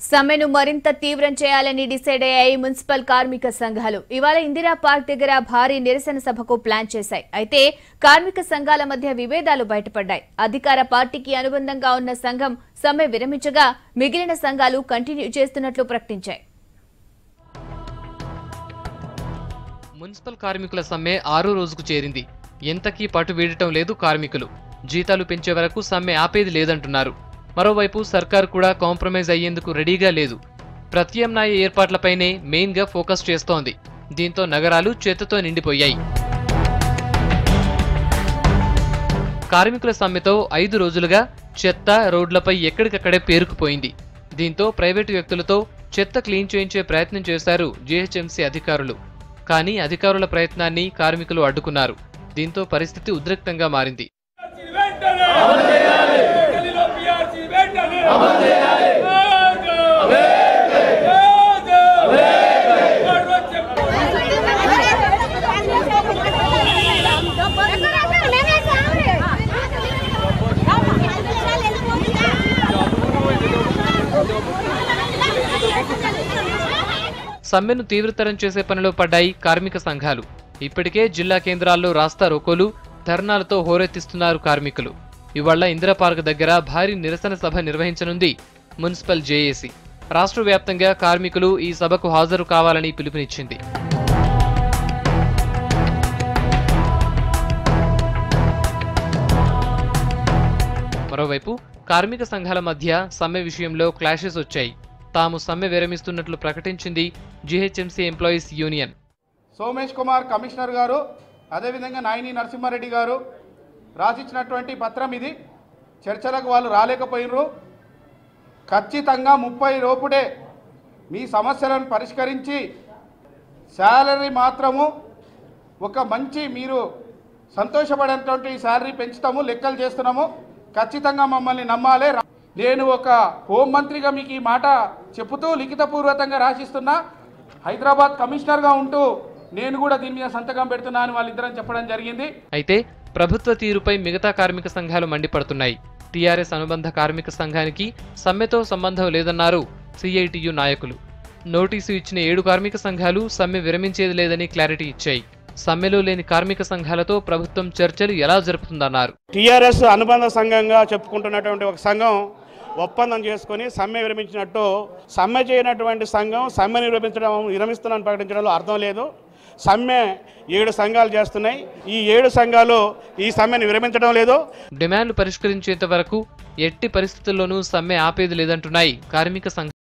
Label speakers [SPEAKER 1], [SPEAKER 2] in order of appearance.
[SPEAKER 1] సమ్మెను మరింత తీవ్రం చేయాలని డిసైడ్ అయ్యాయి మున్సిపల్ కార్మిక సంఘాలు. ఇవాళ ఇందిరా పార్క్ దగ్గర భారీ నిరసన సభకు ప్లాన్ చేశాయి. అయితే కార్మిక సంఘాల మధ్య విభేదాలు బయటపడ్డాయి. అధికార పార్టీకి అనుబంధంగా ఉన్న సంఘం సమ్మె విరమించగా మిగిలిన సంఘాలు కంటిన్యూ చేస్తున్నట్లు ప్రకటించాయి.
[SPEAKER 2] మున్సిపల్ కార్మికుల సమ్మె 6వ రోజుకు చేరింది. ఎంతకీ పట్టు వీడటం లేదు కార్మికులు. జీతాలు పెంచే వరకు సమ్మె ఆపేది లేదంటున్నారు. మరోవైపు సర్కార్ కూడా కాంప్రమైజ్ అయ్యేందుకు రెడీగా లేదు. ప్రత్యామ్నాయ ఏర్పాట్లపైనే మెయిన్గా ఫోకస్ చేస్తోంది. దీంతో నగరాలు చెత్తతో నిండిపోయాయి. కార్మికుల సమ్మెతో 5 రోజులుగా చెత్త రోడ్లపై ఎక్కడికక్కడే పేరుకుపోయింది. దీంతో ప్రైవేటు వ్యక్తులతో చెత్త క్లీన్ చేయించే ప్రయత్నం చేశారు జీహెచ్ఎంసీ అధికారులు. కానీ అధికారుల ప్రయత్నాన్ని కార్మికులు అడ్డుకున్నారు. దీంతో పరిస్థితి ఉద్రిక్తంగా మారింది. సమ్మెను తీవ్రతరం చేసే పనిలో పడ్డాయి కార్మిక సంఘాలు. ఇప్పటికే జిల్లా కేంద్రాల్లో రాస్తా రోకోలు, ధర్నాలతో హోరెత్తిస్తున్నారు కార్మికులు. ఇవాళ ఇందిరా పార్క్ దగ్గర భారీ నిరసన సభ నిర్వహించనుంది మున్సిపల్ జేఏసీ. రాష్ట్ర వ్యాప్తంగా కార్మికులు ఈ సభకు హాజరు కావాలని పిలుపునిచ్చింది. మరోవైపు కార్మిక సంఘాల మధ్య సమ్మె విషయంలో క్లాషెస్ వచ్చాయి. తాము సమ్మె విరమిస్తున్నట్లు ప్రకటించింది GHMC employees union.
[SPEAKER 3] Somesh Kumar commissioner గారు, అదేవిధంగా నాయని నరసింహారెడ్డి గారు రాసిచ్చినటువంటి పత్రం ఇది. చర్చలకు వాళ్ళు రాలేకపోయినరు. ఖచ్చితంగా 30 లోపుడే మీ సమస్యలను పరిష్కరించి శాలరీ మాత్రము ఒక మంచి మీరు సంతోషపడేటువంటి శాలరీ పెంచుతాము, లెక్కలు చేస్తున్నాము. ఖచ్చితంగా మమ్మల్ని నమ్మాలి. నేను ఒక హోంమంత్రిగా మీకు ఈ మాట చెబుతూ లిఖితపూర్వకంగా రాసిస్తున్నా. హైదరాబాద్ కమిషనర్గా ఉంటూ నేను కూడా దీని మీద సంతకం పెడుతున్నా అని వాళ్ళిద్దరని చెప్పడం జరిగింది.
[SPEAKER 2] అయితే ప్రభుత్వ తీరుపై మిగతా కార్మిక సంఘాలు మండిపడుతున్నాయి. టీఆర్ఎస్ అనుబంధ కార్మిక సంఘానికి సమ్మెతో సంబంధం లేదన్నారు సిఐటియు నాయకులు. నోటీసు ఇచ్చిన 7 కార్మిక సంఘాలు సమ్మె విరమించేది లేదని క్లారిటీ ఇచ్చాయి. సమ్మెలో లేని కార్మిక సంఘాలతో ప్రభుత్వం చర్చలు ఎలా జరుపుతుందన్నారు.
[SPEAKER 3] టీఆర్ఎస్ అనుబంధ సంఘంగా చెప్పుకుంటున్నటువంటి ఒక సంఘం ఒప్పందం చేసుకుని సమ్మె విరమించినట్టు, సమ్మె చేయనటువంటి సంఘం సమ్మెను విరమిస్తున్నాను ప్రకటించడంలో అర్థం లేదు. సమ్మె 7 సంఘాలు చేస్తున్నాయి. ఈ 7 సంఘాలు ఈ సమ్మెను విరమించడం లేదు.
[SPEAKER 2] డిమాండ్లు పరిష్కరించేంత వరకు ఎట్టి పరిస్థితుల్లోనూ సమ్మె ఆపేది లేదంటున్నాయి కార్మిక సంఘాలు.